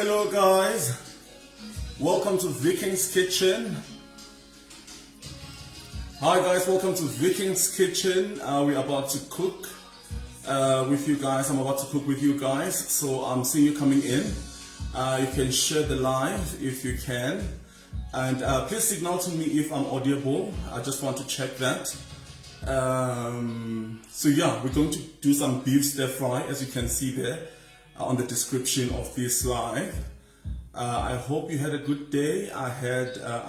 Hello guys, welcome to Vkings Kitchen. Hi guys, welcome to Vkings Kitchen. We're about to cook with you guys. I'm about to cook with you guys, so I'm seeing you coming in. You can share the live if you can, and please signal to me if I'm audible. I just want to check that. So yeah, we're going to do some beef stir fry, as you can see there on the description of this live. I hope you had a good day. I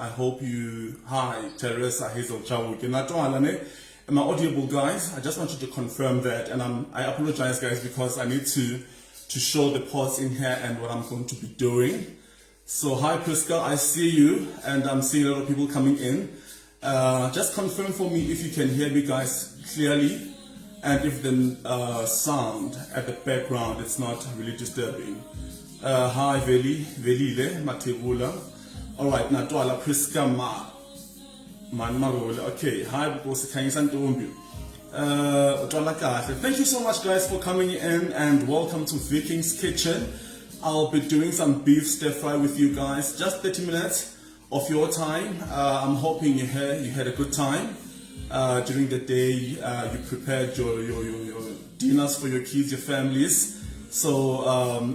hope you, hi Teresa Hazel Chawuke. Am I audible guys? I just wanted to confirm that, and I apologize guys because I need to show the pots in here and what I'm going to be doing. So hi Priska, I see you, and I'm seeing a lot of people coming in. Just confirm for me if you can hear me guys clearly, and if the sound at the background it's not really disturbing. Hi Velile Matebula. Alright, Natwala Priska Marole. Okay, hi thank you so much guys for coming in, and welcome to Vkings Kitchen. I'll be doing some beef stir fry with you guys, just 30 minutes of your time. I'm hoping you had a good time during the day. You prepared your dinners for your kids, your families. So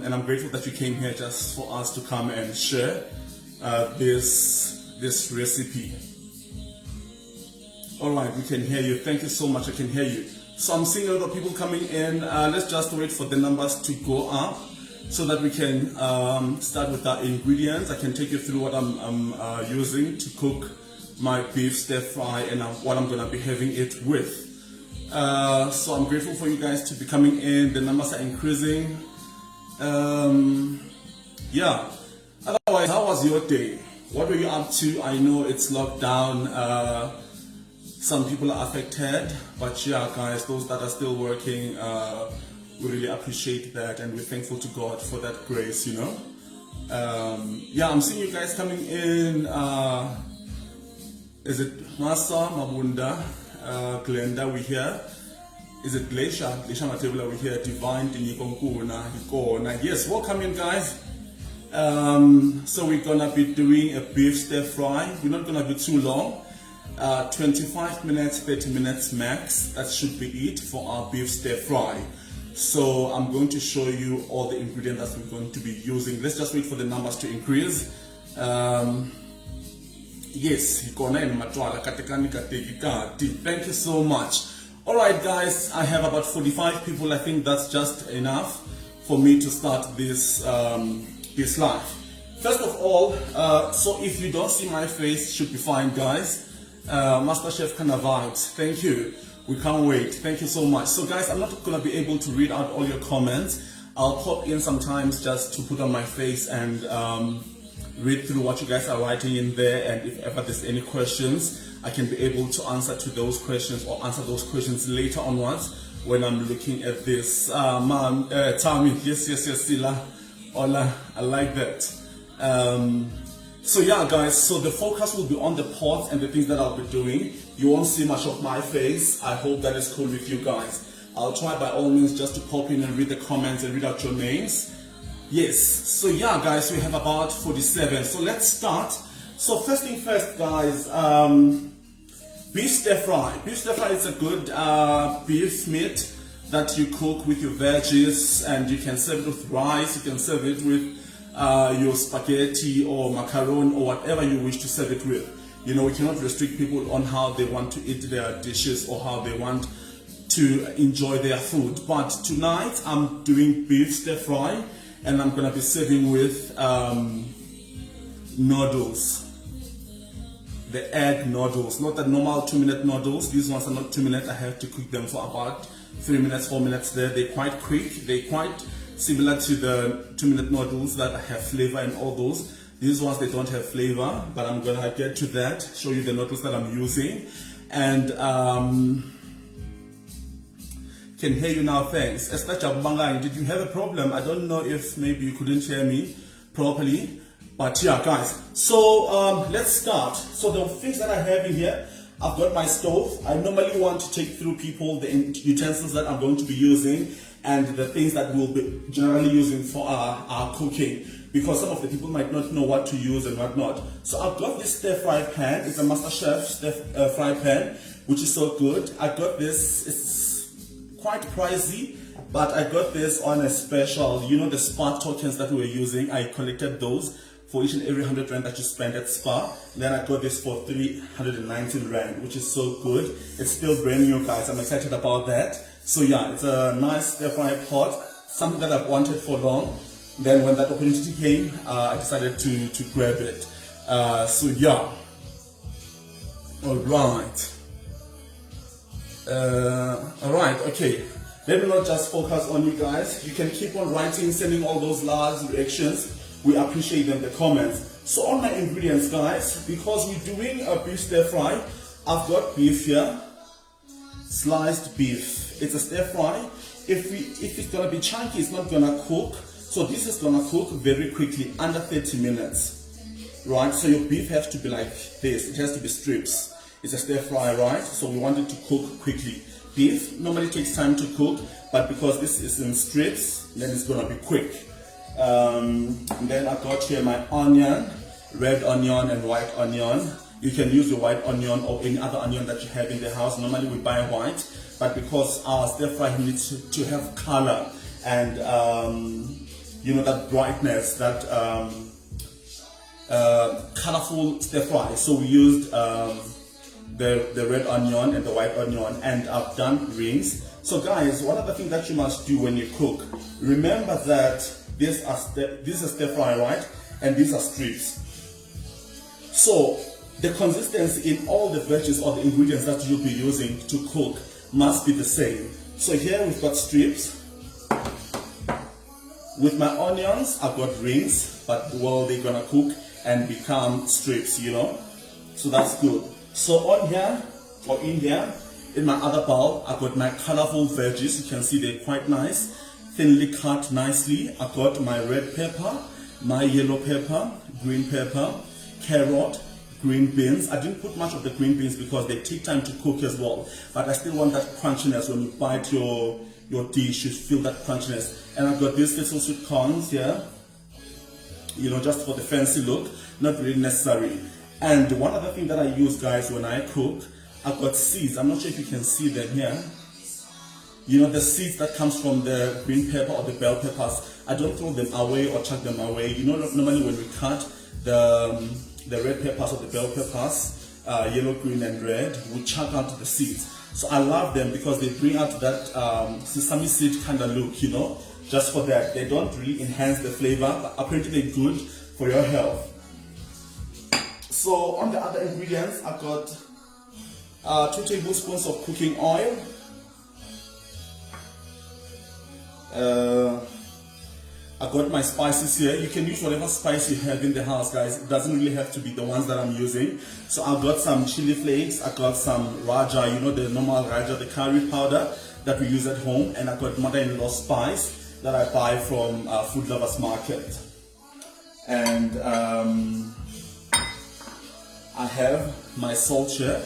and I'm grateful that you came here just for us to come and share this recipe. All right, we can hear you. Thank you so much. I can hear you. So I'm seeing a lot of people coming in. Let's just wait for the numbers to go up so that we can start with our ingredients. I can take you through what I'm using to cook my beef stir fry and what I'm going to be having it with. So I'm grateful for you guys to be coming in. The numbers are increasing. Yeah. Otherwise, how was your day? What were you up to? I know it's lockdown. Some people are affected, but yeah, guys, those that are still working, we really appreciate that, and we're thankful to God for that grace, you know. Yeah, I'm seeing you guys coming in. Is it Masa Mabunda? Glenda, we here. Is it Glacier Matebula, we here. Divine Dinikonkuna. Yes, welcome in guys. So we're gonna be doing a beef stir fry. We're not gonna be too long. 25 minutes, 30 minutes max. That should be it for our beef stir fry. So I'm going to show you all the ingredients that we're going to be using. Let's just wait for the numbers to increase. Yes, thank you so much. Alright guys, I have about 45 people. I think that's just enough for me to start this this live. First of all, so if you don't see my face, should be fine guys. Master Chef Kanavite, thank you. We can't wait. Thank you so much. So guys, I'm not going to be able to read out all your comments. I'll pop in sometimes just to put on my face and read through what you guys are writing in there, and if ever there's any questions, I can be able to answer to those questions or answer those questions later onwards when I'm looking at this. Tami, yes, Sila. Ola, I like that. So yeah guys, so the focus will be on the pots and the things that I'll be doing. You won't see much of my face. I hope that is cool with you guys. I'll try by all means just to pop in and read the comments and read out your names. Yes, so yeah guys, we have about 47. So let's start. So first thing first guys, beef stir fry. Beef stir fry is a good beef meat that you cook with your veggies, and you can serve it with rice, you can serve it with your spaghetti or macaroni or whatever you wish to serve it with. You know, we cannot restrict people on how they want to eat their dishes or how they want to enjoy their food. But tonight I'm doing beef stir fry, and I'm gonna be serving with noodles. The egg noodles, not the normal 2-minute noodles. These ones are not 2 minutes. I have to cook them for about 3 minutes, 4 minutes there. They're quite quick. They're quite similar to the 2-minute noodles that have flavor and all those. These ones, they don't have flavor, but I'm gonna get to that, show you the noodles that I'm using. And can hear you now, thanks. Did you have a problem? I don't know if maybe you couldn't hear me properly, but yeah guys, so let's start. So the things that I have in here, I've got my stove. I normally want to take through people the utensils that I'm going to be using and the things that we'll be generally using for our cooking, because some of the people might not know what to use and what not. So I've got this stir fry pan. It's a MasterChef stir fry pan, which is so good. I got this, it's quite pricey, but I got this on a special, you know, the Spa tokens that we were using. I collected those for each and every 100 rand that you spend at Spa. Then I got this for 319 rand, which is so good. It's still brand new, guys. I'm excited about that. So yeah, it's a nice stir fry pot, something that I've wanted for long. Then when that opportunity came, I decided to grab it. So yeah, all right. Okay. Let me not just focus on you guys. You can keep on writing, sending all those large reactions. We appreciate them, the comments. So on my ingredients, guys, because we're doing a beef stir fry, I've got beef here, sliced beef. It's a stir fry. If it's gonna be chunky, it's not gonna cook. So this is gonna cook very quickly, under 30 minutes, right? So your beef has to be like this. It has to be strips. It's a stir fry, right? So we want it to cook quickly. Beef normally takes time to cook, but because this is in strips, then it's gonna be quick. Then I got here my onion, red onion and white onion. You can use the white onion or any other onion that you have in the house. Normally we buy white, but because our stir fry needs to have color and you know, that brightness, that colorful stir fry, so we used the red onion and the white onion, and I've done rings. So guys, one other thing that you must do when you cook, remember that this is a stir fry, right? And these are strips. So the consistency in all the veggies or the ingredients that you'll be using to cook must be the same. So here we've got strips. With my onions, I've got rings, but well, they're gonna cook and become strips, you know? So that's good. So on here, or in here, in my other bowl, I've got my colorful veggies. You can see they're quite nice, thinly cut nicely. I've got my red pepper, my yellow pepper, green pepper, carrot, green beans. I didn't put much of the green beans because they take time to cook as well, but I still want that crunchiness. When you bite your dish, you feel that crunchiness. And I've got these little sweet corns here, you know, just for the fancy look, not really necessary. And one other thing that I use, guys, when I cook, I've got seeds. I'm not sure if you can see them here. You know, the seeds that comes from the green pepper or the bell peppers, I don't throw them away or chuck them away. You know, normally when we cut the red peppers or the bell peppers, yellow, green and red, we chuck out the seeds. So I love them because they bring out that sesame seed kind of look, you know, just for that. They don't really enhance the flavor, but apparently they're good for your health. So on the other ingredients, I've got 2 tablespoons of cooking oil. I've got my spices here. You can use whatever spice you have in the house, guys. It doesn't really have to be the ones that I'm using. So I've got some chili flakes. I've got some Raja, you know, the normal Raja, the curry powder that we use at home. And I've got mother-in-law spice that I buy from Food Lovers Market. And I have my salt here.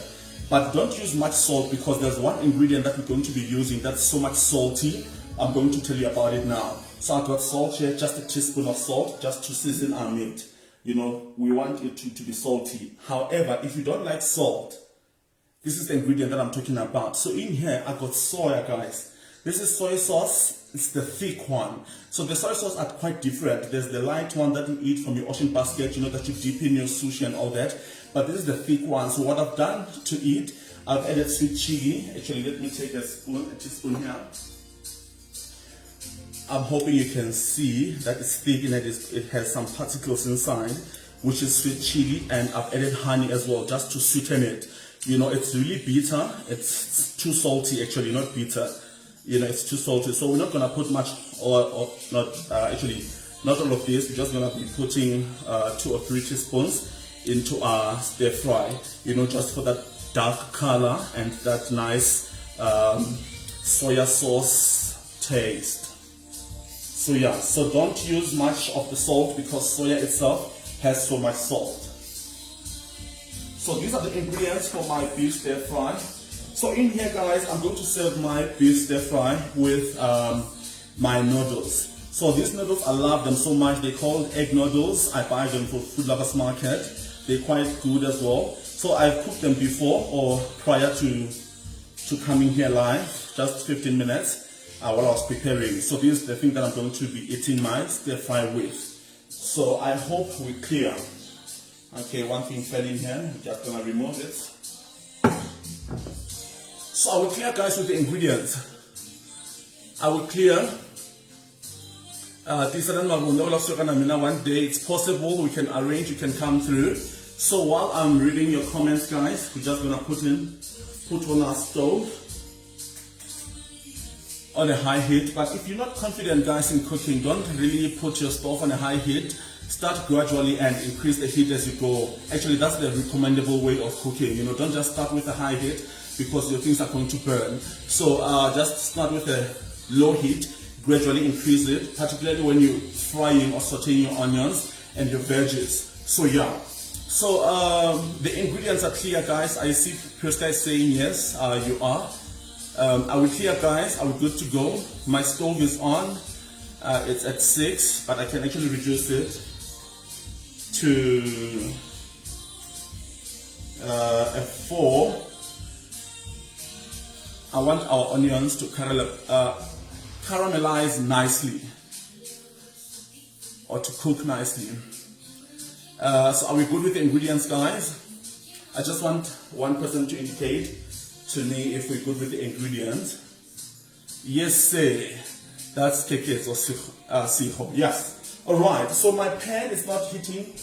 But don't use much salt because there's one ingredient that we're going to be using that's so much salty. I'm going to tell you about it now. So I've got salt here, just a teaspoon of salt, just to season our meat. You know, we want it to be salty. However, if you don't like salt, this is the ingredient that I'm talking about. So in here, I've got soya, guys. This is soy sauce. It's the thick one. So the soy sauce are quite different. There's the light one that you eat from your ocean basket, you know, that you dip in your sushi and all that. But this is the thick one. So what I've done to it, I've added sweet chili. Actually, let me take a teaspoon here. I'm hoping you can see that it's thick and it has some particles inside, which is sweet chili, and I've added honey as well, just to sweeten it. You know, it's really bitter. It's too salty, actually, not bitter. You know, it's too salty. So we're not gonna put much, or not not all of this. We're just gonna be putting 2 or 3 teaspoons into our stir fry. You know, just for that dark color and that nice soya sauce taste. So yeah, so don't use much of the salt because soya itself has so much salt. So these are the ingredients for my beef stir fry. So in here, guys, I'm going to serve my beef stir fry with my noodles. So these noodles, I love them so much. They're called egg noodles. I buy them for Food Lovers Market. They're quite good as well. So I've cooked them before or prior to coming here live, just 15 minutes while I was preparing. So this is the thing that I'm going to be eating my stir fry with. So I hope we're clear. Okay, one thing fell in here. I'm just gonna remove it. So I will clear, guys, with the ingredients. I will clear. One day it's possible we can arrange, you can come through. So while I'm reading your comments, guys, we're just gonna put on our stove on a high heat. But if you're not confident, guys, in cooking, don't really put your stove on a high heat. Start gradually and increase the heat as you go. Actually, that's the recommendable way of cooking. You know, don't just start with a high heat because your things are going to burn. So just start with a low heat, gradually increase it, particularly when you're frying or sauteing your onions and your veggies. So yeah. So the ingredients are clear, guys. I see Krista is saying yes, you are. I will clear, guys. Are we good to go? My stove is on. It's at 6, but I can actually reduce it to a 4. I want our onions to caramelize nicely or to cook nicely. So are we good with the ingredients, guys? I just want one person to indicate to me if we're good with the ingredients. Yes, say. That's kekes or siho. Yes. Alright, so my pan is not heating.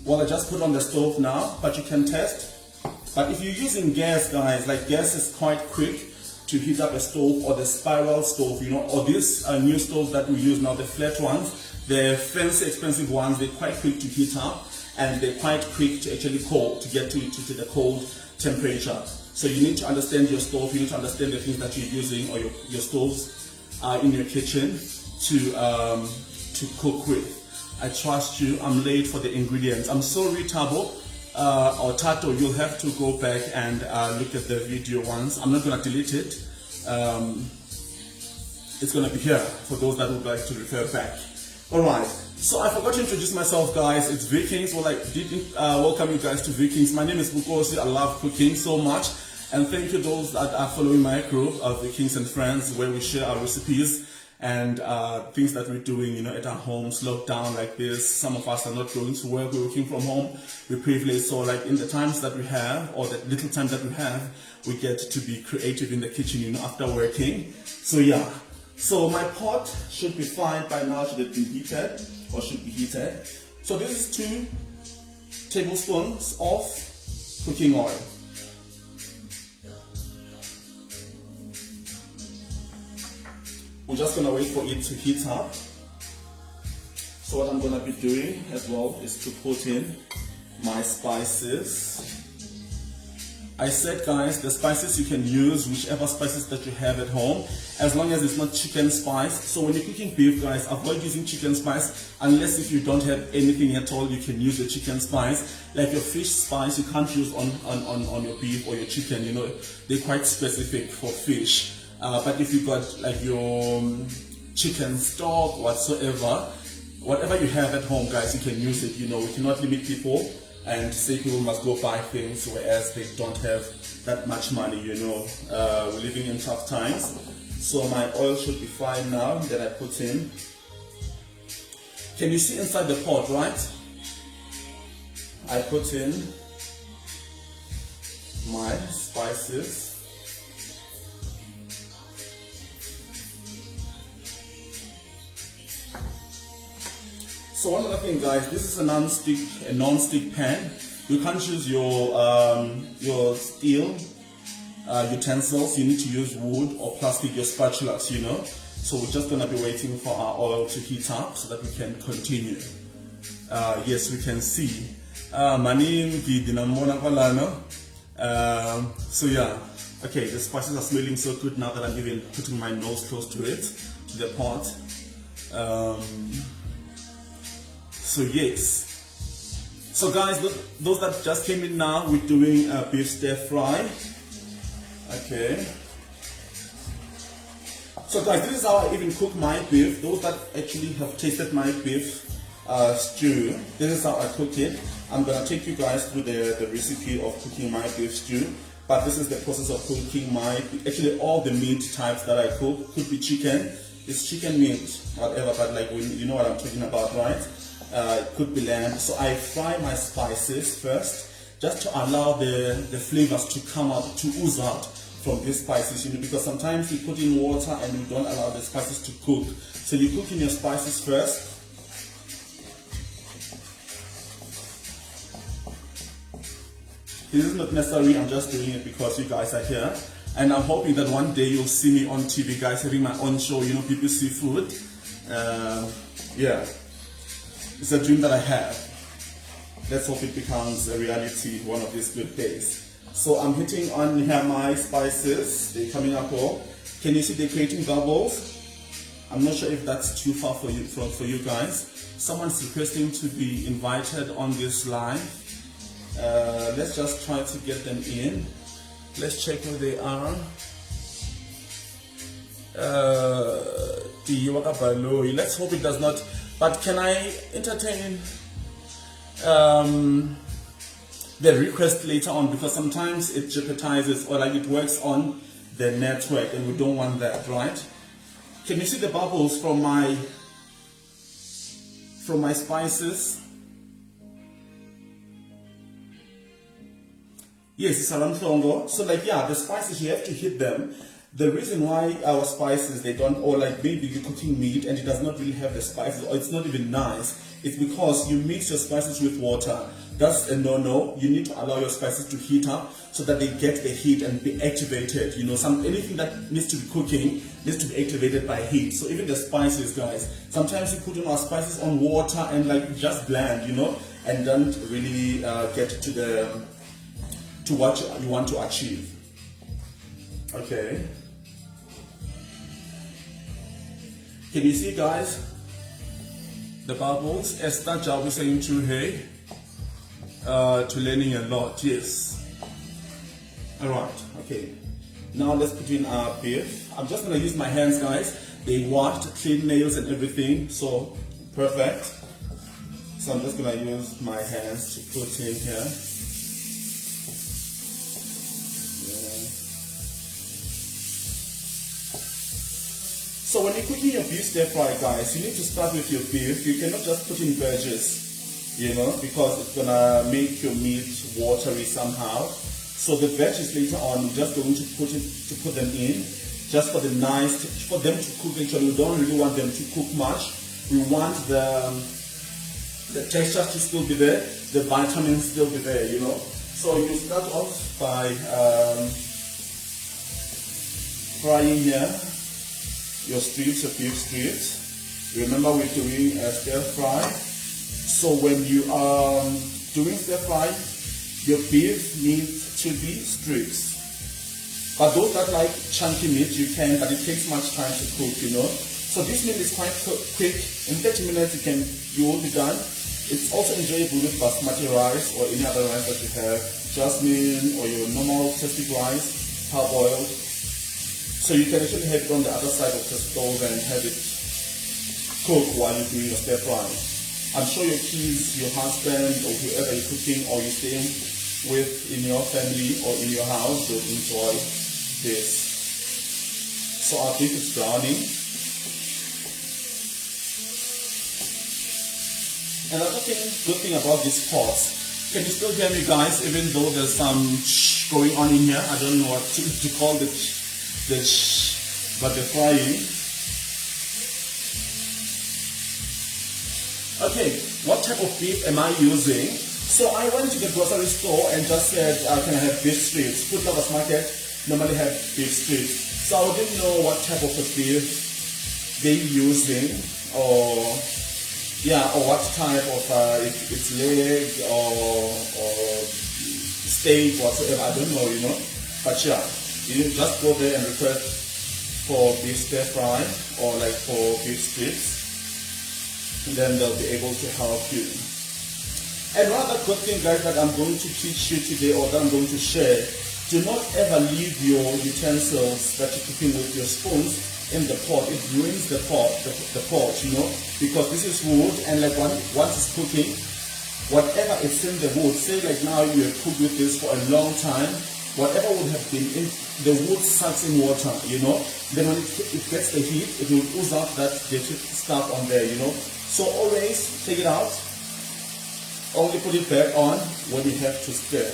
Well, I just put on the stove now, but you can test. But if you're using gas, guys, like gas is quite quick to heat up a stove, or the spiral stove, you know, or this new stove that we use now, the flat ones. The fancy expensive ones, they're quite quick to heat up and they're quite quick to actually cold, to get to the cold temperature. So you need to understand your stove, you need to understand the things that you're using or your stoves in your kitchen to cook with. I trust you. I'm late for the ingredients. I'm sorry, Tabo or Tato, you'll have to go back and look at the video once. I'm not going to delete it. It's going to be here for those that would like to refer back. Alright, so I forgot to introduce myself, guys. It's Vkings. Well, I didn't welcome you guys to Vkings. My name is Bukosi. I love cooking so much. And thank you those that are following my group of Vkings and Friends, where we share our recipes and things that we're doing, you know, at our homes, locked down like this. Some of us are not going to work, we're working from home. We're privileged, so like in the times that we have, or the little time that we have, we get to be creative in the kitchen, you know, after working. So yeah. So my pot should be fine by now, should have been heated, or should be heated. So this is 2 tablespoons of cooking oil. We're just gonna wait for it to heat up. So what I'm gonna be doing as well is to put in my spices. I said, guys, the spices you can use whichever spices that you have at home, as long as it's not chicken spice. So when you're cooking beef, guys, avoid using chicken spice unless if you don't have anything at all. You can use the chicken spice, like your fish spice. You can't use on your beef or your chicken. You know, they're quite specific for fish. But if you got like your chicken stock, whatsoever, whatever you have at home, guys, you can use it. You know, we cannot limit people and say people must go buy things whereas they don't have that much money, you know. We're living in tough times. So my oil should be fine now that I put in. Can you see inside the pot, right? I put in my spices. So one other thing, guys, this is a non-stick pan. You can't use your steel utensils. You need to use wood or plastic, your spatulas, you know. So we're just gonna be waiting for our oil to heat up so that we can continue. Yes, we can see. So yeah, okay, the spices are smelling so good now that I'm even putting my nose close to it, to the pot. So yes. So guys, those that just came in now, we're doing a beef stir fry. Okay. So guys, this is how I even cook my beef. Those that actually have tasted my beef stew, this is how I cook it. I'm gonna take you guys through the recipe of cooking my beef stew. But this is the process of cooking actually all the meat types that I cook. Could be chicken, it's chicken meat, whatever, but like you know what I'm talking about, right? It could be lamb. So I fry my spices first, just to allow the flavors to come out, to ooze out from these spices, you know, because sometimes we put in water and we don't allow the spices to cook. So you cook in your spices first. This is not necessary, I'm just doing it because you guys are here. And I'm hoping that one day you'll see me on TV, guys, having my own show, you know, BBC Food. Yeah, it's a dream that I have. Let's hope it becomes a reality one of these good days. So I'm hitting on here my spices, they're coming up all. Can you see they're creating bubbles? I'm not sure if that's too far for you guys. Someone's requesting to be invited on this live. Let's just try to get them in. Let's check where they are. Let's hope it does not. But can I entertain the request later on, because sometimes it jeopardizes or like it works on the network and we don't want that, right? Can you see the bubbles from my spices? Yes, it's around Tongo. So like, yeah, the spices, you have to hit them. The reason why our spices, they don't, or like maybe you're cooking meat and it does not really have the spices, or it's not even nice, it's because you mix your spices with water. That's a no-no. You need to allow your spices to heat up so that they get the heat and be activated. You know, anything that needs to be cooking needs to be activated by heat. So even the spices, guys, sometimes you put in our spices on water and like just bland, you know, and don't really get to what you want to achieve. Okay. Can you see, guys, the bubbles? Esther Jawi saying to hey, to learning a lot. Yes. All right. Okay. Now let's put in our beef. I'm just gonna use my hands, guys. They washed, clean nails and everything, so perfect. So I'm just gonna use my hands to put in here. So when you're cooking your beef stir fry, guys, you need to start with your beef. You cannot just put in veggies, you know, because it's gonna make your meat watery somehow. So the veggies later on, we're just going to put them in, just for them to cook. Actually, we don't really want them to cook much. We want the texture to still be there, the vitamins still be there, you know. So you start off by frying here your beef strips. Remember, we're doing a stir fry. So when you are doing stir fry, your beef needs to be strips. But those that like chunky meat, you can, but it takes much time to cook, you know. So this meal is quite quick. In 30 minutes, you will be done. It's also enjoyable with basmati rice or any other rice that you have, jasmine or your normal tasty rice, parboiled. So you can actually have it on the other side of the stove and have it cook while you're doing your stir fry. I'm sure your kids, your husband, or whoever you're cooking or you're staying with in your family or in your house will enjoy this. So our beef is browning. Another good thing about these pots, can you still hear me, guys, even though there's some going on in here? I don't know what to call but the frying. Okay, what type of beef am I using? So I went to the grocery store and just said, can I have beef strips? Food Lovers Market normally have beef strips. So I didn't know what type of a beef they're using, or what type of, if it's leg or steak, whatsoever, I don't know, you know. But yeah, you just go there and request for beef stir fry or like for beef strips, and then they'll be able to help you. And one other good thing, guys, that I'm going to teach you today, or that I'm going to share, do not ever leave your utensils that you're cooking with, your spoons, in the pot. It ruins the pot, the pot, you know, because this is wood, and like once it's cooking, whatever is in the wood, say like now you have cooked with this for a long time, whatever would have been in the wood sucks in water, you know. Then when it gets the heat, it will ooze out that dirty stuff on there, you know. So always take it out. Only put it back on when you have to stir.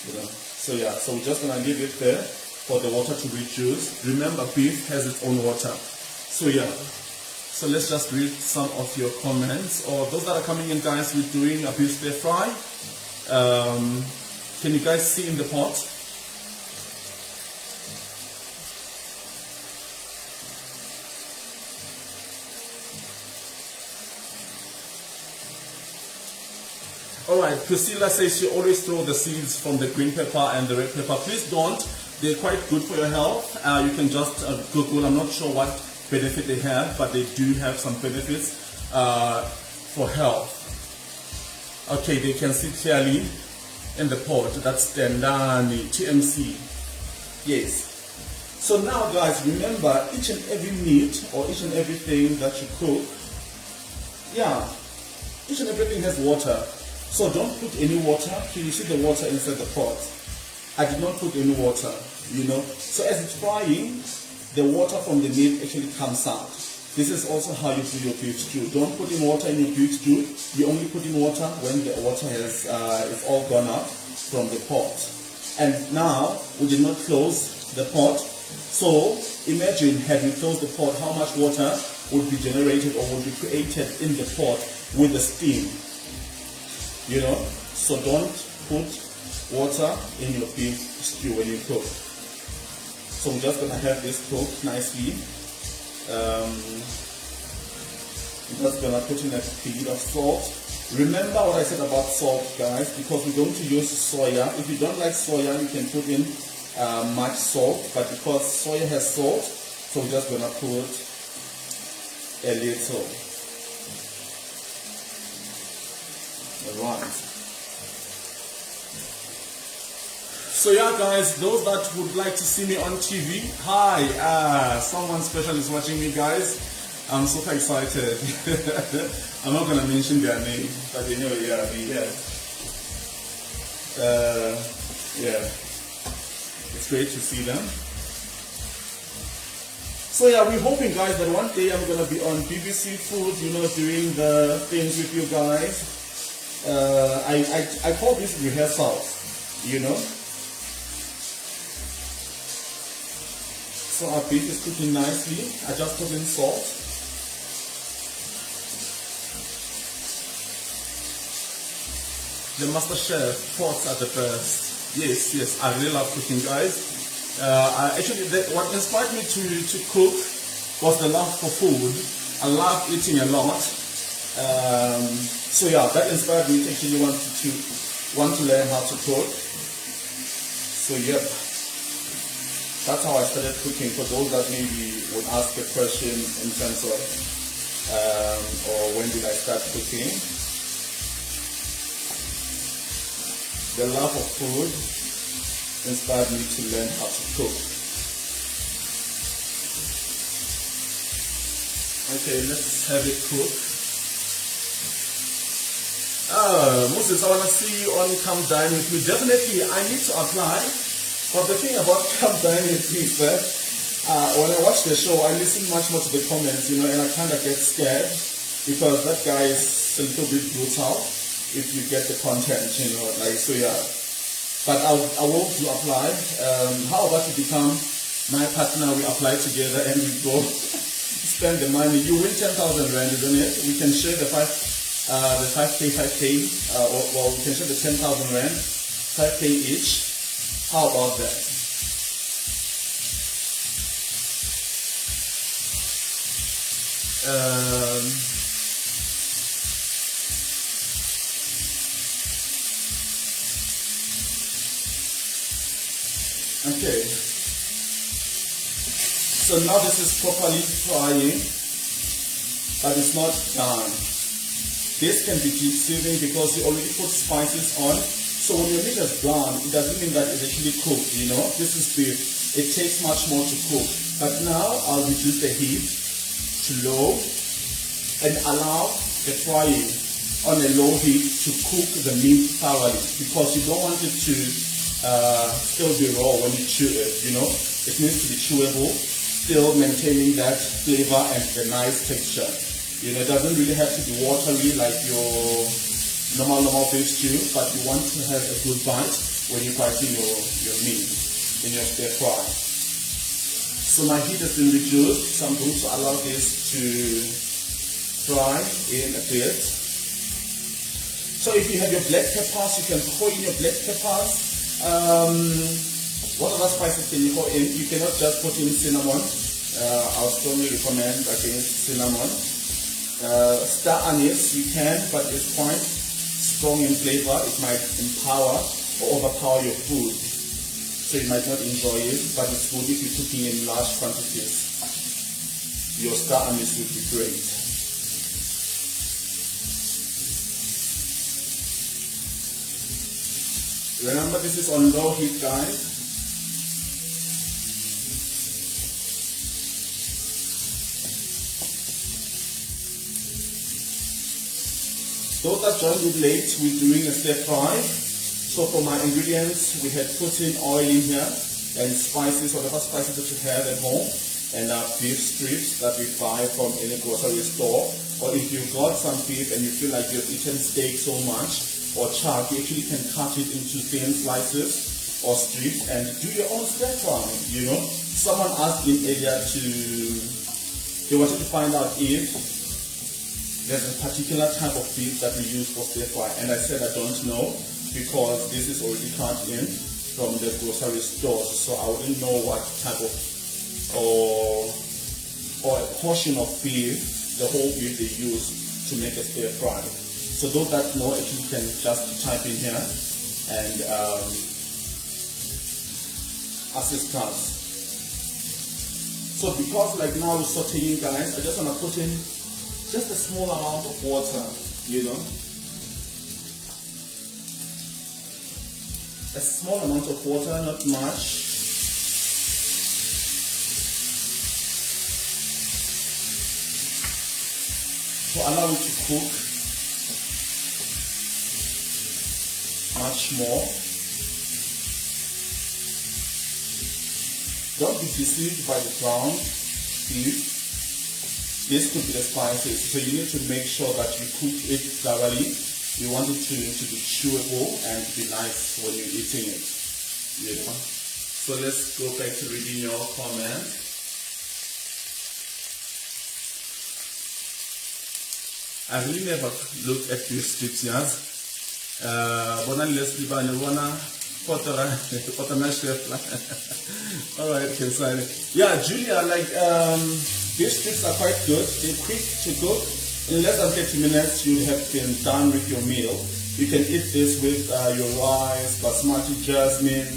You know. So yeah, so we're just gonna leave it there for the water to reduce. Remember, beef has its own water. So yeah. So let's just read some of your comments. Or those that are coming in, guys, we're doing a beef stir fry. Can you guys see in the pot? Alright, Priscilla says you always throw the seeds from the green pepper and the red pepper. Please don't. They're quite good for your health. You can just Google. I'm not sure what benefit they have, but they do have some benefits for health. Okay, they can see clearly in the pot. That's Tendani, TMC. Yes. So now, guys, remember, each and every meat or each and everything that you cook, yeah, each and everything has water. So don't put any water. Can you see the water inside the pot? I did not put any water, you know. So as it's frying, the water from the meat actually comes out. This is also how you do your beef stew. Don't put in water in your beef stew. You only put in water when the water is all gone out from the pot. And now we did not close the pot. So imagine, had we closed the pot, how much water would be generated or would be created in the pot with the steam. You know, so don't put water in your beef stew when you cook. So we're just gonna have this cooked nicely. I'm just gonna put in a bit of salt. Remember what I said about salt, guys, because we're going to use soya. If you don't like soya, you can put in much salt, but because soya has salt, so we're just gonna put a little. Alright. So yeah, guys, those that would like to see me on TV, hi, someone special is watching me, guys. I'm super excited. I'm not gonna mention their name, but they know, yeah, yeah. It's great to see them. So yeah, we're hoping, guys, that one day I'm gonna be on BBC Food, you know, doing the things with you guys. I call this rehearsals, you know. So our beef is cooking nicely. I just put in salt. The master chef pots are the best. Yes, yes, I really love cooking, guys. What inspired me to cook was the love for food. I love eating a lot. So yeah, that inspired me to actually want to learn how to cook. So yep, that's how I started cooking. For those that maybe would ask a question in terms of or when did I start cooking? The love of food inspired me to learn how to cook. Okay, let's have it cook. Moses, I want to see you on Come Dine With Me. Definitely, I need to apply. But the thing about Come Dine With Me is that when I watch the show, I listen much more to the comments, you know, and I kind of get scared because that guy is a little bit brutal if you get the content, you know, like, so yeah. But I will to apply. How about you become my partner? We apply together and we go spend the money. You win 10,000 rand, isn't it? We can share the 5K, or we can share the 10,000 rand, 5K each. How about that? Okay. So now this is properly frying, but it's not done. This can be deceiving because you already put spices on So when your meat is brown, it doesn't mean that it's actually cooked, you know. This is beef. It takes much more to cook. But now I'll reduce the heat to low and allow the frying on a low heat to cook the meat thoroughly, because you don't want it to still be raw when you chew it, you know. It needs to be chewable, still maintaining that flavor and the nice texture. You know, it doesn't really have to be watery like your normal beef stew, but you want to have a good bite when you're biting your meat in your stir fry. So my heat has been reduced, so I'm going to allow this to fry in a bit. So if you have your black peppers, you can pour in your black peppers. What other spices can you pour in? You cannot just put in cinnamon. I'll strongly recommend against cinnamon. Star anise, you can, but it's quite strong in flavor. It might empower or overpower your food, so you might not enjoy it, but it's good if you're cooking in large quantities. Your star anise would be great. Remember, this is on low heat, guys. Those that joined me late, we're doing a stir fry. So for my ingredients, we had put in oil in here and spices, whatever spices that you have at home, and beef strips that we buy from any grocery store. Or if you've got some beef and you feel like you've eaten steak so much, or chuck, you actually can cut it into thin slices or strips and do your own stir fry, you know. Someone asked me earlier they wanted to find out if there's a particular type of beef that we use for stir fry, and I said I don't know, because this is already cut in from the grocery stores, so I wouldn't know what type of or a portion of beef, the whole beef they use to make a stir fry. So those that know, actually can just type in here and assist us. So because like now we're sauteing, guys, I just want to put in just a small amount of water, you know. A small amount of water, not much. To allow it to cook much more. Don't be deceived by the brown beef. This could be the spices, so you need to make sure that you cook it thoroughly. You want it to be chewable and to be nice when you're eating it, you know. So let's go back to reading your comment. I really never looked at beef strips yet. Alright, okay, sorry. Yeah, Julia, like beef strips are quite good. They're quick to cook. In less than 30 minutes, you have been done with your meal. You can eat this with your rice, basmati, jasmine,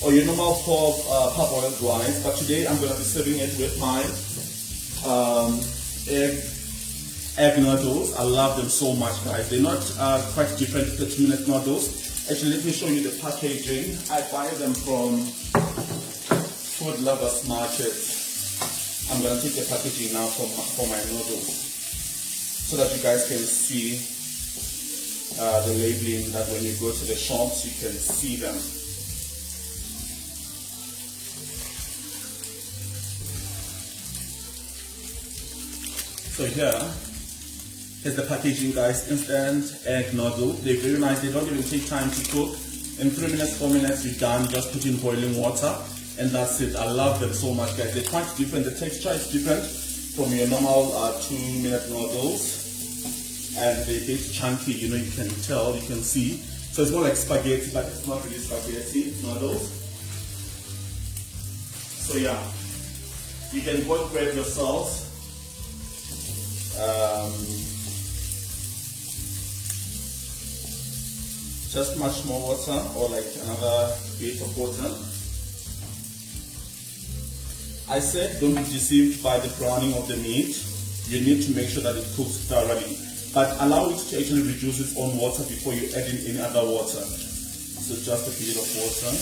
or your normal parboiled rice. But today I'm going to be serving it with my egg noodles. I love them so much, guys. They're not quite different 30-minute noodles. Actually, let me show you the packaging. I buy them from Food Lovers Market. I'm going to take the packaging now for my noodles, so that you guys can see the labeling, that when you go to the shops, you can see them. So here is the packaging, guys. Instant egg noodle. They're very nice. They don't even take time to cook. In 3 minutes, 4 minutes, you're done. Just put in boiling water, and that's it. I love them so much, guys. They're quite different. The texture is different from your normal 2-minute noodles, and they're a bit chunky. You know, you can tell, you can see. So it's more like spaghetti, but it's not really spaghetti. It's noodles. So yeah, you can both grab yourselves. Just much more water, or like another bit of water. I said don't be deceived by the browning of the meat. You need to make sure that it cooks thoroughly, but allow it to actually reduce its own water before you add in any other water. So just a bit of water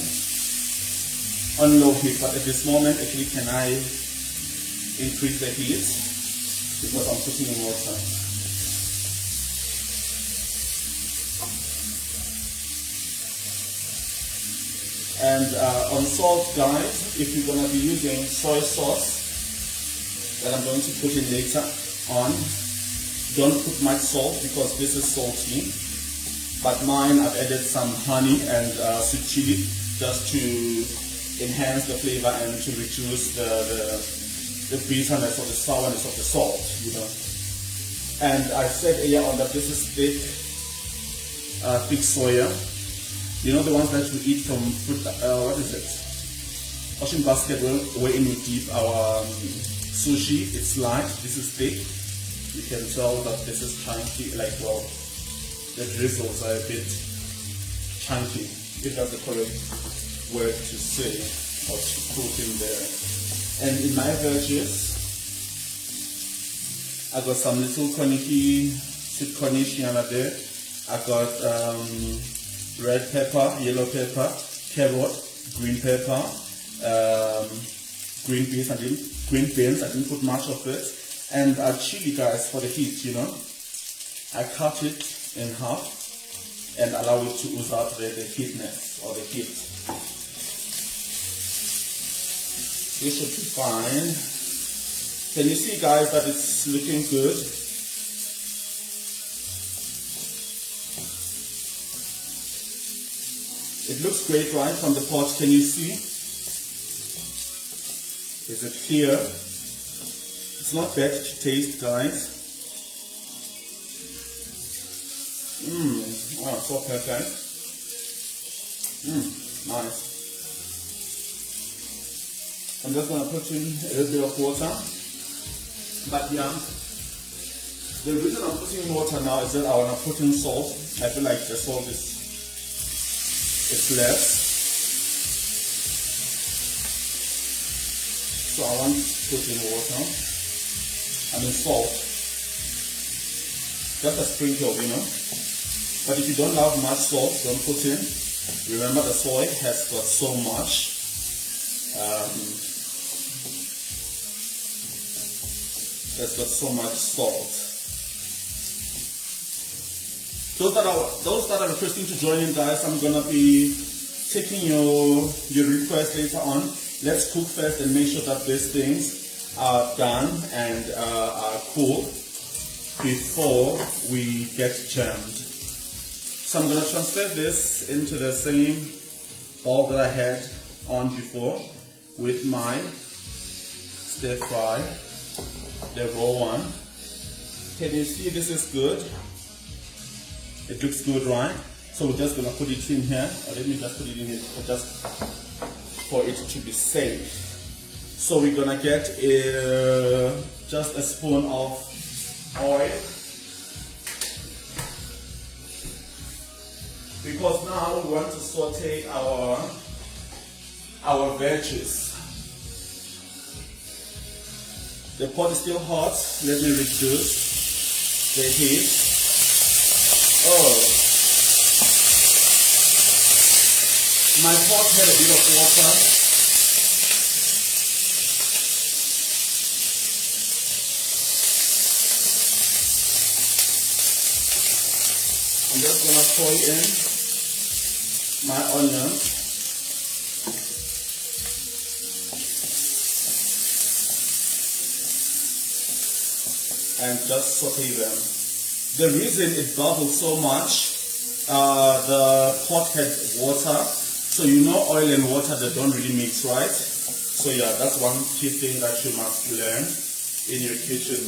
on low heat, but at this moment actually can I increase the heat because I'm putting in water. And on salt, guys, if you're going to be using soy sauce that I'm going to put in later on, don't put much salt because this is salty. But mine, I've added some honey and sweet chili just to enhance the flavor and to reduce the bitterness or the sourness of the salt, you know. And I said earlier on that this is thick soya. You know, the ones that we eat from food, what is it? Ocean basket wherein we dip our sushi. It's light, this is thick. You can tell that this is chunky, like, well, the drizzles are a bit chunky, if that's the correct word to say or to put in there. And in my veggies, I got some little sweet cornish here and there. I got red pepper, yellow pepper, carrot, green pepper, green beans. I didn't put much of it, and chili, guys, for the heat. You know, I cut it in half and allow it to ooze out the heatness or the heat. This should be fine. Can you see, guys, that it's looking good? It looks great, right, from the pot. Can you see? Is it clear? It's not bad to taste, guys. Wow, so perfect. Nice. I'm just gonna put in a little bit of water. But yeah, the reason I'm putting in water now is that I wanna put in salt. I feel like the salt it's less, so I want to put in water, salt, just a sprinkle, you know. But if you don't love much salt, don't put in. Remember, the soy has got so much salt. Those that are requesting to join in, guys, I'm gonna be taking your request later on. Let's cook first and make sure that these things are done and are cool before we get jammed. So I'm gonna transfer this into the same bowl that I had on before with my stir fry, the raw one. Can you see this is good? It looks good, right? So we're just gonna put it in here. Let me just put it in here just for it to be safe. So we're gonna get just a spoon of oil, because now we want to saute our veggies. The pot is still hot. Let me reduce the heat. Oh, my pot had a bit of water. I'm just gonna pour in my onions. And just saute them. The reason it bubbles so much, the pot had water, so you know oil and water, they don't really mix, right? So yeah, that's one key thing that you must learn in your kitchen.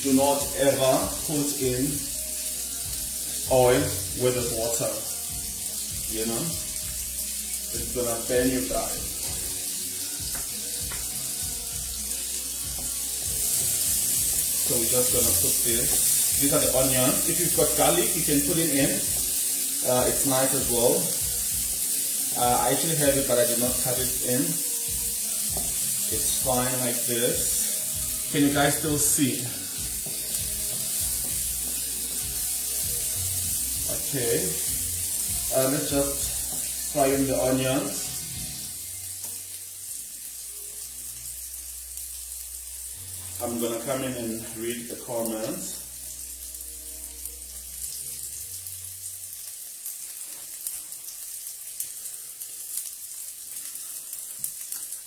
Do not ever put in oil where there's water, you know? It's gonna burn you guys. So we're just gonna put this. These are the onions. If you've got garlic, you can put it in. It's nice as well. I actually have it, but I did not cut it in. It's fine like this. Can you guys still see? Okay. Let's just fry in the onions. I'm gonna come in and read the comments.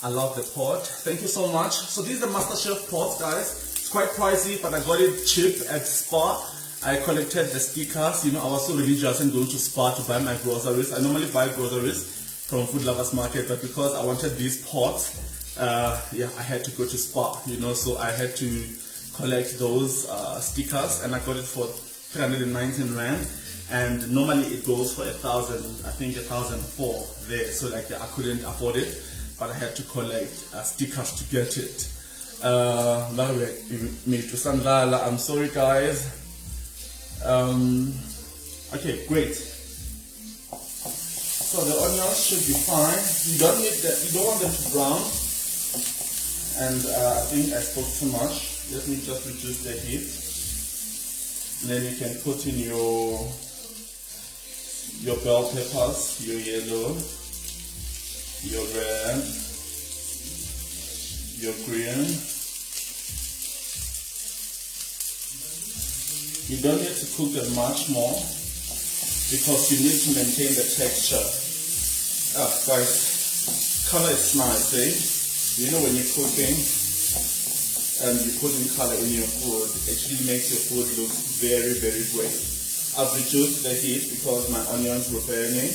I love the pot. Thank you so much. So this is the MasterChef pot, guys. It's quite pricey, but I got it cheap at Spar. I collected the stickers. You know, I was so religious and going to Spar to buy my groceries. I normally buy groceries from Food Lovers Market, but because I wanted these pots, yeah, I had to go to Spar, you know, so I had to collect those stickers, and I got it for 319 Rand, and normally it goes for 1,000, I think 1,004 there, so like I couldn't afford it, but I had to collect stickers to get it. I'm sorry guys. Okay, great. So the onions should be fine. You don't need that. You don't want them to brown. And I think I spoke too much. Let me just reduce the heat. And then you can put in your bell peppers, your yellow, your red, your green. You don't need to cook them much more because you need to maintain the texture. Ah, guys, color is nice, eh? You know, when you're cooking and you put in color in your food, it actually makes your food look very, very great. I've reduced the heat because my onions were burning.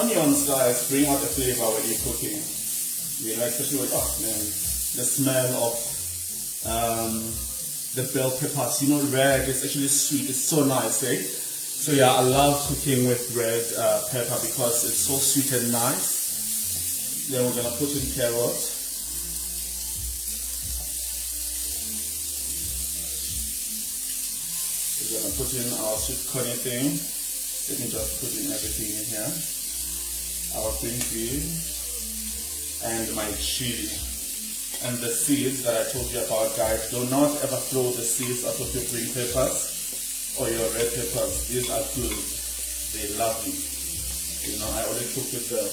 Onions, guys, bring out the flavor when you're cooking. You know, especially with, oh man, the smell of the bell peppers, you know, red, it's actually sweet, it's so nice, eh? So yeah, I love cooking with red pepper because it's so sweet and nice. Then we're gonna put in carrots. We're gonna put in our sweet corny thing. Let me just put in everything in here. Our green peas and my chili. And the seeds that I told you about, guys, do not ever throw the seeds out of your green peppers or your red peppers. These are good. They're lovely. You know, I already cook with them.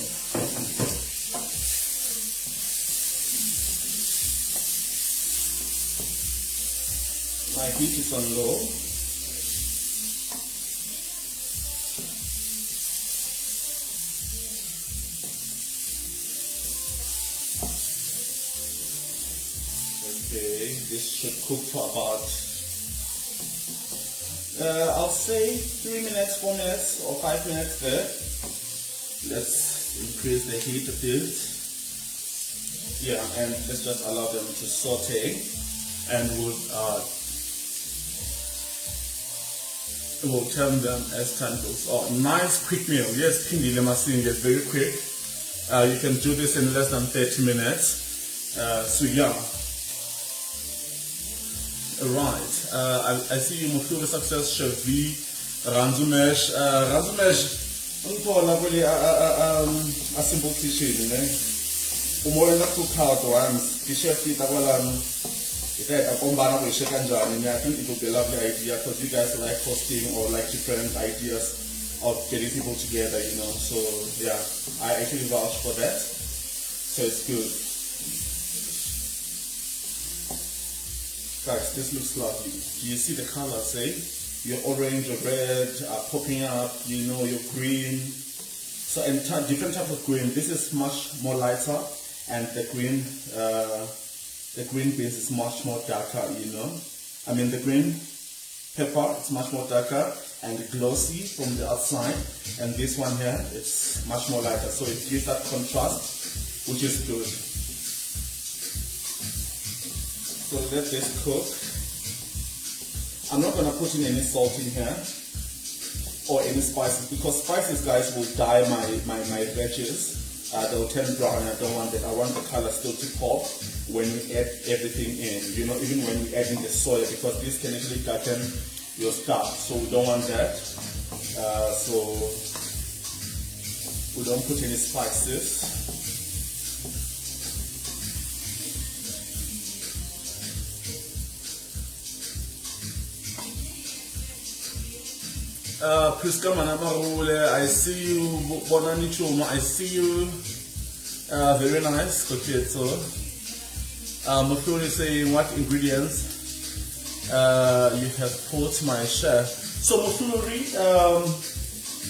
My heat is on low. Okay, this should cook for about I'll say 3 minutes, 4 minutes, or 5 minutes there. Let's increase the heat a bit. Yeah, and let's just allow them to saute, and we'll turn them as time goes on. Nice quick meal. Yes, Pindi Lemasin is very quick. You can do this in less than 30 minutes. So yeah. Right, I see you move through success, Chef V, Ranzumesh. Ranzumesh, unkola kuli a simple kitchen, ne? Umoya na cook out once. The chef ita kwala ita akombana kwe sheka njani. I think it would be a lovely idea because you guys like hosting or like different ideas of getting people together, you know. So yeah, I actually vouch for that. So it's good. Guys, this looks lovely. Do you see the colors, eh? Your orange, your red are popping up, you know, your green. So, and different type of green. This is much more lighter, and the green beans is much more darker, you know. I mean, the green pepper is much more darker and glossy from the outside, and this one here, it's much more lighter. So it gives that contrast, which is good. So let this cook. I'm not going to put in any salt in here or any spices because spices, guys, will dye my veggies. They'll turn brown and I don't want that. I want the color still to pop when we add everything in. You know, even when we add in the soya, because this can actually darken your stuff. So we don't want that. So we don't put any spices. Priska Manamarule, I see you. Bonani Choma, I see you. Very nice. Okay, so Mufuri is saying what ingredients you have put my chef. So Mufuri,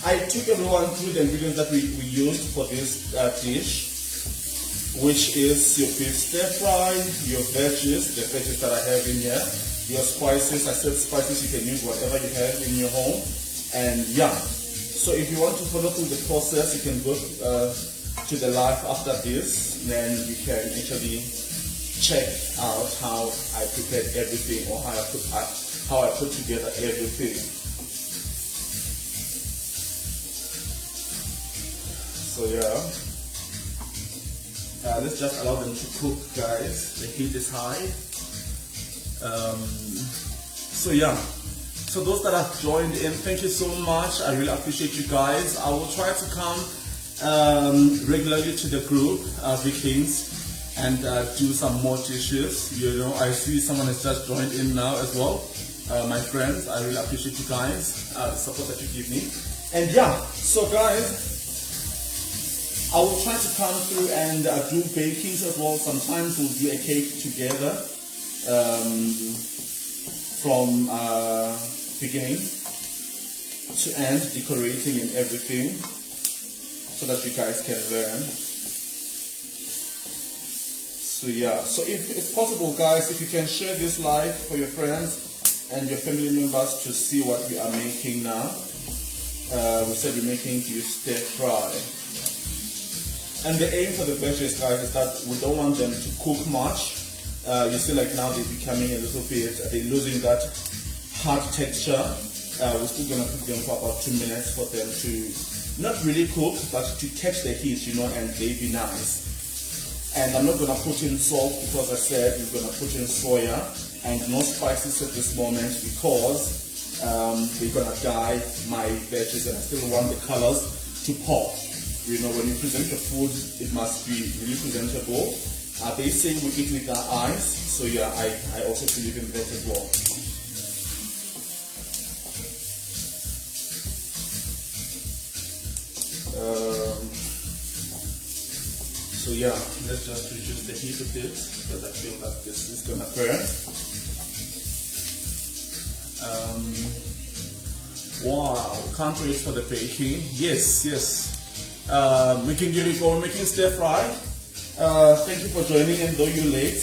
I took everyone through the ingredients that we used for this dish, which is your beef stir fry, your veggies, the veggies that I have in here, your spices. I said spices, you can use whatever you have in your home, and yeah. So if you want to follow through the process, you can go to the live after this, then you can actually check out how I prepared everything, or how I put together everything. So yeah, let's just allow them to cook, guys. The heat is high. So yeah, so those that have joined in, thank you so much. I really appreciate you guys. I will try to come regularly to the group, Vkings, and do some more dishes. You know, I see someone has just joined in now as well. My friends, I really appreciate you guys, the support that you give me. And yeah, so guys, I will try to come through and do bakings as well. Sometimes we'll do a cake together from beginning to end, decorating and everything, so that you guys can learn. So yeah, so if it's possible, guys, if you can share this live for your friends and your family members to see what we are making now. We said we're making beef stir fry. And the aim for the veggies, guys, is that we don't want them to cook much. You see, like now they're becoming a little bit, they're losing that hard texture. We're still gonna cook them for about 2 minutes for them to not really cook, but to catch the heat, you know, and they be nice. And I'm not gonna put in salt because I said we're gonna put in soya, and no spices at this moment because they're gonna dye my veggies, and I still want the colors to pop. You know, when you present the food, it must be really presentable. They say we eat with our eyes, so yeah, I also believe in that as well. So yeah, let's just reduce the heat a bit because I feel that this is gonna burn. Wow, can't wait for the baking. Yes. Making Jericho, making stir fry. Thank you for joining in, though you're late.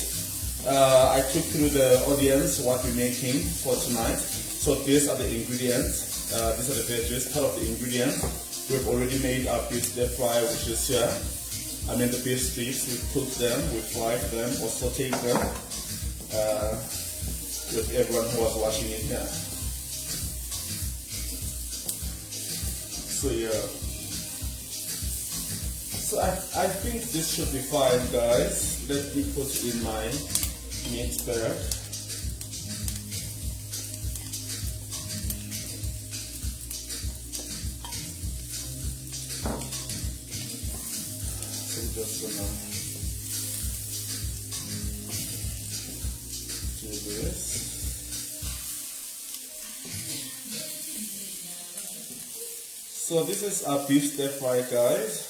I took through the audience what we're making for tonight. So these are the ingredients. These are the veggies, part of the ingredients. We've already made our beef stir fry, which is here. I mean the beef strips. We cooked them, we fried them, or sauteed them. With everyone who was watching it here. So yeah. So I think this should be fine, guys. Let me put in my meat bag. So I'm just gonna do this. So this is our beef stir fry, guys.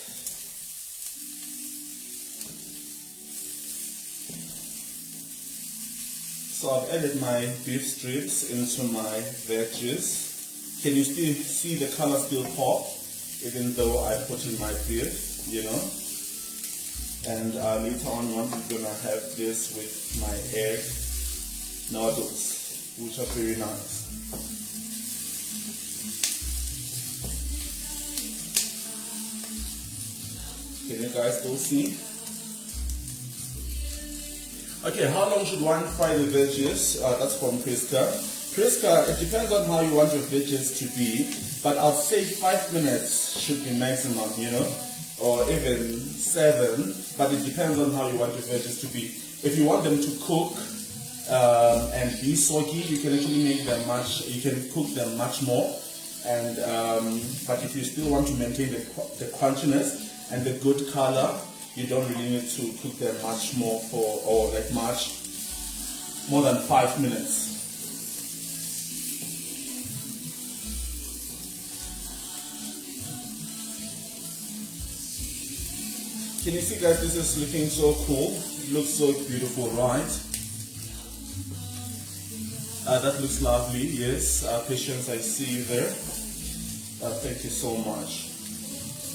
So I've added my beef strips into my veggies. Can you still see the color still pop, even though I put in my beef, you know? And later on, we're gonna have this with my egg noodles, which are very nice. Can you guys still see? Okay, how long should one fry the veggies? That's from Priska. Priska, it depends on how you want your veggies to be, but I'll say 5 minutes should be maximum, you know, or even 7, but it depends on how you want your veggies to be. If you want them to cook and be soggy, you can actually make them you can cook them much more. And but if you still want to maintain the crunchiness and the good color, you don't really need to cook them much more much more than 5 minutes. Can you see, guys, this is looking so cool. It looks so beautiful, right? That looks lovely, yes. Patience, I see you there. Thank you so much.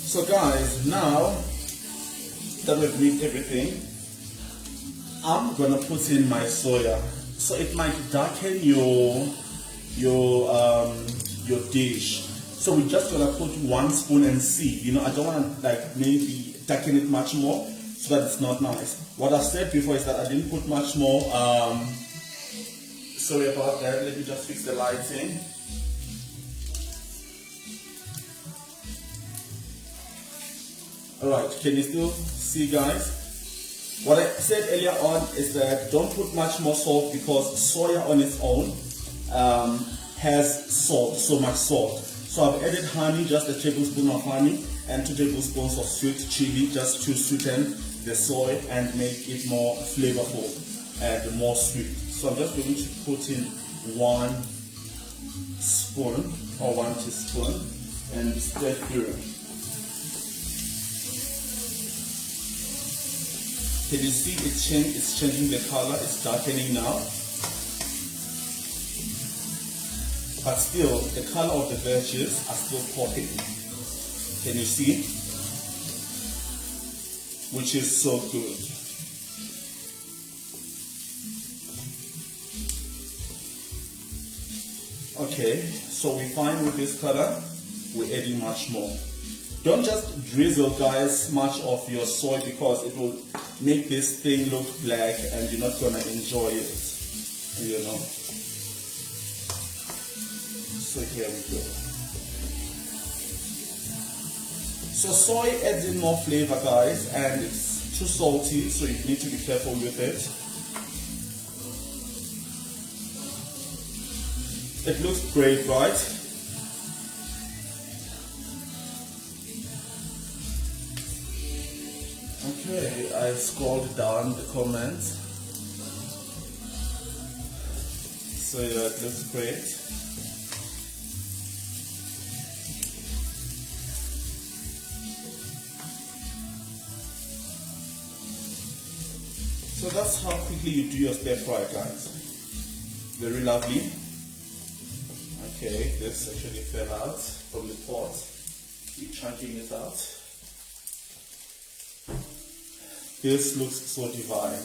So guys, now that we've mixed everything, I'm gonna put in my soya. So it might darken your dish. So we're just gonna put 1 spoon and see. You know, I don't wanna like maybe darken it much more so that it's not nice. What I said before is that I didn't put much more. Sorry about that. Let me just fix the lighting. Alright, can you still see, guys? What I said earlier on is that don't put much more salt because soya on its own has salt, so much salt. So I've added honey, just a tablespoon of honey, and 2 tablespoons of sweet chili, just to sweeten the soy and make it more flavorful and more sweet. So I'm just going to put in 1 spoon or 1 teaspoon and stir through. Can you see it's changing the color, it's darkening now. But still, the color of the veggies are still popping. Can you see? Which is so good. Okay, so we're fine with this color. We're adding much more. Don't just drizzle, guys, much of your soy because it will make this thing look black and you're not gonna enjoy it, you know. So here we go. So soy adds in more flavor, guys, and it's too salty, so you need to be careful with it. It looks great, right? Okay, I scrolled down the comments. So yeah, it looks great. So that's how quickly you do your stir fry, guys. Very lovely. Okay, this actually fell out from the pot. Keep chunking it out. This looks so divine.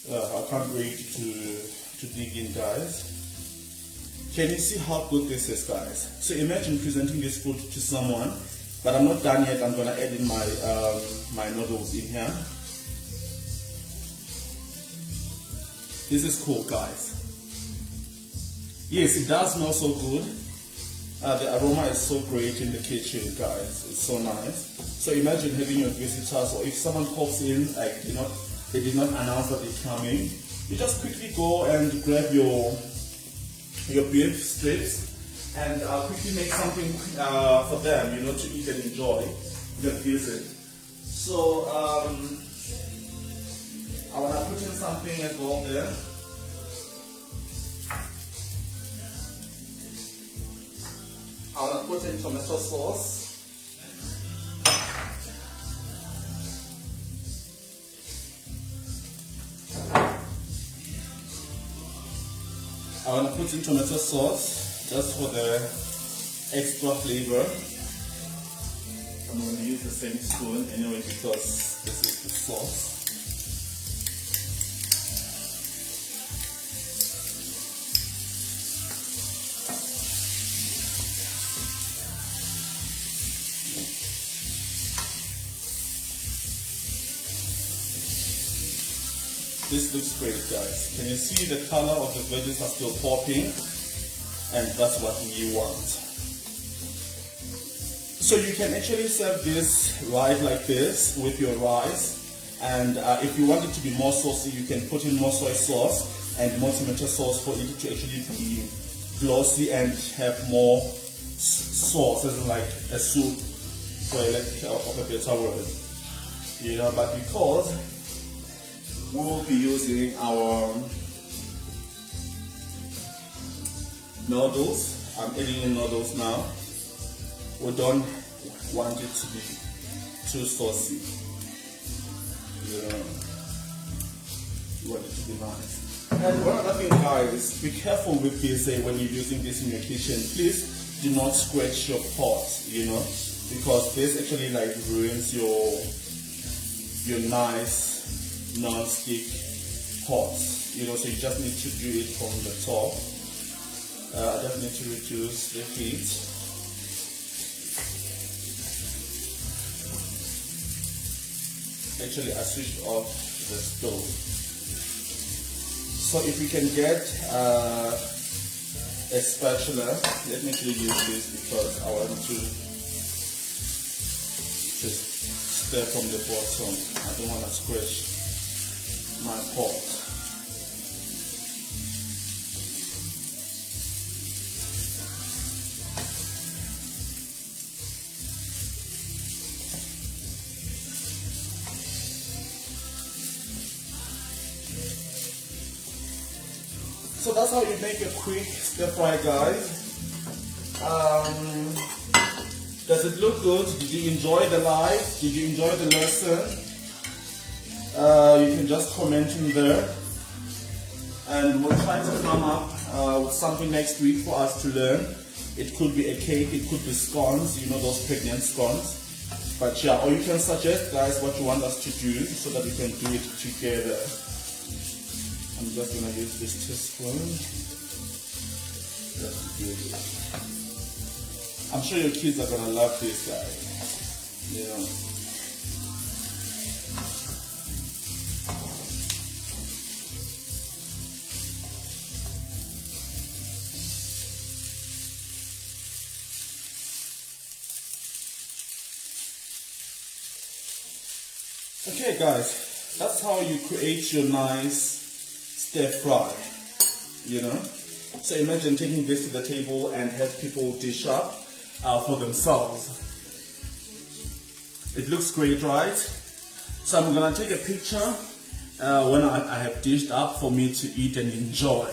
I can't wait to dig in, guys. Can you see how good this is, guys? So imagine presenting this food to someone, but I'm not done yet. I'm gonna add in my my noodles in here. This is cool, guys. Yes, it does smell so good. The aroma is so great in the kitchen, guys. It's so nice. So imagine having your visitors, or if someone pops in, like, you know, they did not announce that they're coming, you just quickly go and grab your beef strips and quickly make something for them, you know, to eat and enjoy the visit. So I want to put in something as well there. I want to put in tomato sauce. I want to put in tomato sauce just for the extra flavor. I'm going to use the same spoon anyway because this is the sauce. This looks great, guys. Can you see the color of the veggies are still popping? And that's what we want. So you can actually serve this right like this with your rice. And if you want it to be more saucy, you can put in more soy sauce and more tomato sauce for it to actually be glossy and have more sauce, as in like a soup, for lack of a better word. You know, but because we will be using our noodles. I'm adding in noodles now. We don't want it to be too saucy. Yeah. You want it to be nice. And one other thing, guys, be careful with this when you're using this in your kitchen. Please do not scratch your pot, because this actually like ruins your nice non-stick pot. So you just need to do it from the top. I just need to reduce the heat. Actually, I switched off the stove. So if you can get a spatula, let me actually use this because I want to just stir from the bottom. I don't want to scratch my pot. So that's how you make a quick stir fry, guys. Does it look good? Did you enjoy the live? Did you enjoy the lesson? You can just comment in there, and we'll try to come up with something next week for us to learn. It could be a cake, it could be scones, those pregnant scones. But yeah, or you can suggest, guys, what you want us to do so that we can do it together. I'm just gonna use this teaspoon. Just do this. I'm sure your kids are gonna love this, guys. Okay, guys, that's how you create your nice stir fry. So imagine taking this to the table and have people dish up for themselves. It looks great, right? So I'm gonna take a picture when I have dished up for me to eat and enjoy.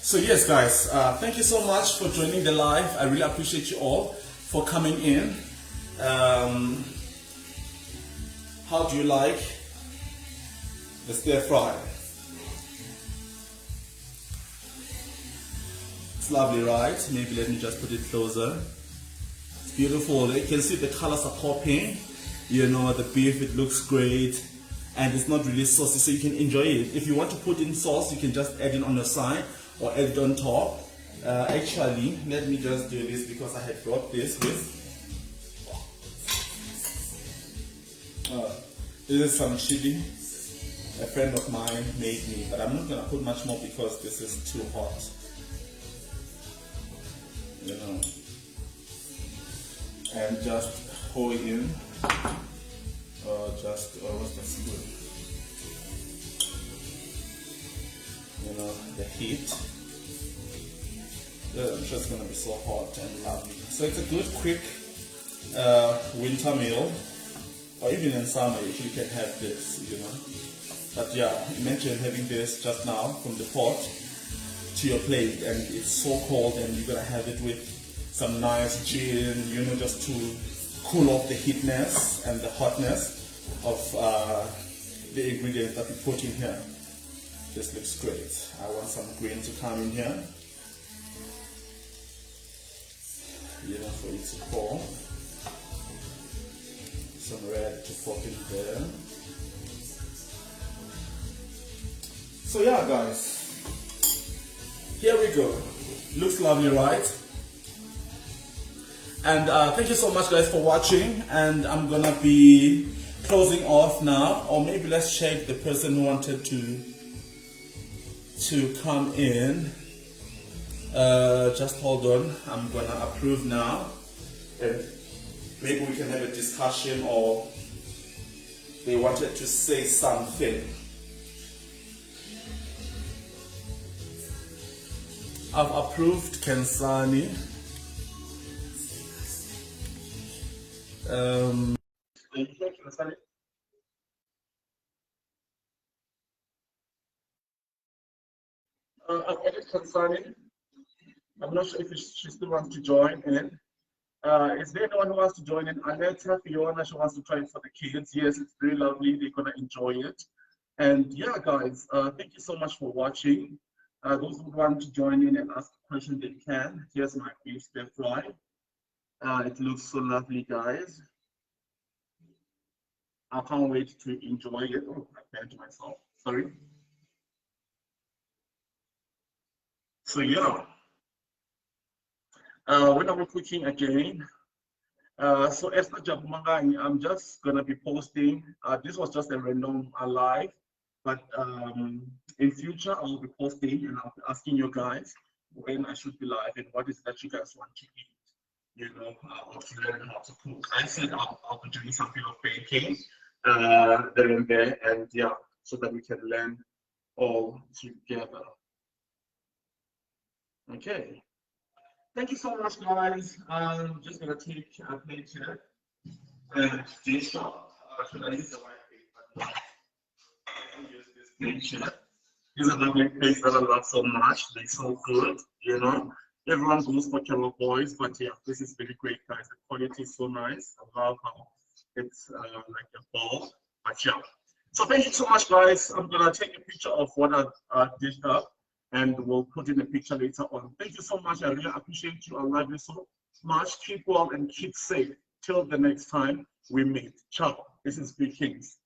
So yes, guys, thank you so much for joining the live. I really appreciate you all for coming in. How do you like the stir fry? It's lovely, right? Maybe let me just put it closer. It's beautiful. You can see the colors are popping. The beef, it looks great. And it's not really saucy, so you can enjoy it. If you want to put in sauce, you can just add it on the side or add it on top. Actually, let me just do this because I had brought this with. This is some chili a friend of mine made me, but I'm not going to put much more because this is too hot. And just pour it in, what's the spoon? The heat. It's just going to be so hot and lovely. So it's a good, quick winter meal, or even in summer if you can have this, But yeah, imagine having this just now from the pot to your plate, and it's so cold, and you're gonna have it with some nice gin, just to cool off the heatness and the hotness of the ingredients that we put in here. This looks great. I want some green to come in here, for it to pour. Some red to pop in there. So yeah, guys, here we go. Looks lovely, right? And thank you so much, guys, for watching. And I'm gonna be closing off now, or maybe let's check the person who wanted to come in. Just hold on. I'm gonna approve now, and maybe we can have a discussion, or they wanted to say something. I've approved Kensani. I've added Kensani. I'm not sure if she still wants to join in. Is there anyone who wants to join in? Aleta, Fiona, she wants to try it for the kids. Yes, it's very lovely. They're gonna enjoy it. And yeah, guys, thank you so much for watching. Those who want to join in and ask a question, they can. Here's my beef stir fry. It looks so lovely, guys. I can't wait to enjoy it. Oh, I bent myself. Sorry. So yeah, when I'm cooking again, so Esther Jabumangani, I'm just gonna be posting. This was just a random live, but in future I'll be posting and I'll be asking you guys when I should be live and what is that you guys want to eat. You know, or to learn how to cook. I said I'll be doing something of baking there and there, and yeah, so that we can learn all together. Okay. Thank you so much, guys. I'm just gonna take a plate here and dish up. Should I use the white paper? I use this plate here. These are the great plates that I love so much. They're so good, you know. Everyone goes for Carol Boys, but yeah, this is very great, guys. The quality is so nice. I love how it's like a ball, but yeah. So thank you so much, guys. I'm gonna take a picture of what I dished up, and we'll put in a picture later on. Thank you so much. I really appreciate you. I love you so much. Keep well and keep safe. Till the next time we meet. Ciao. This is Vkings.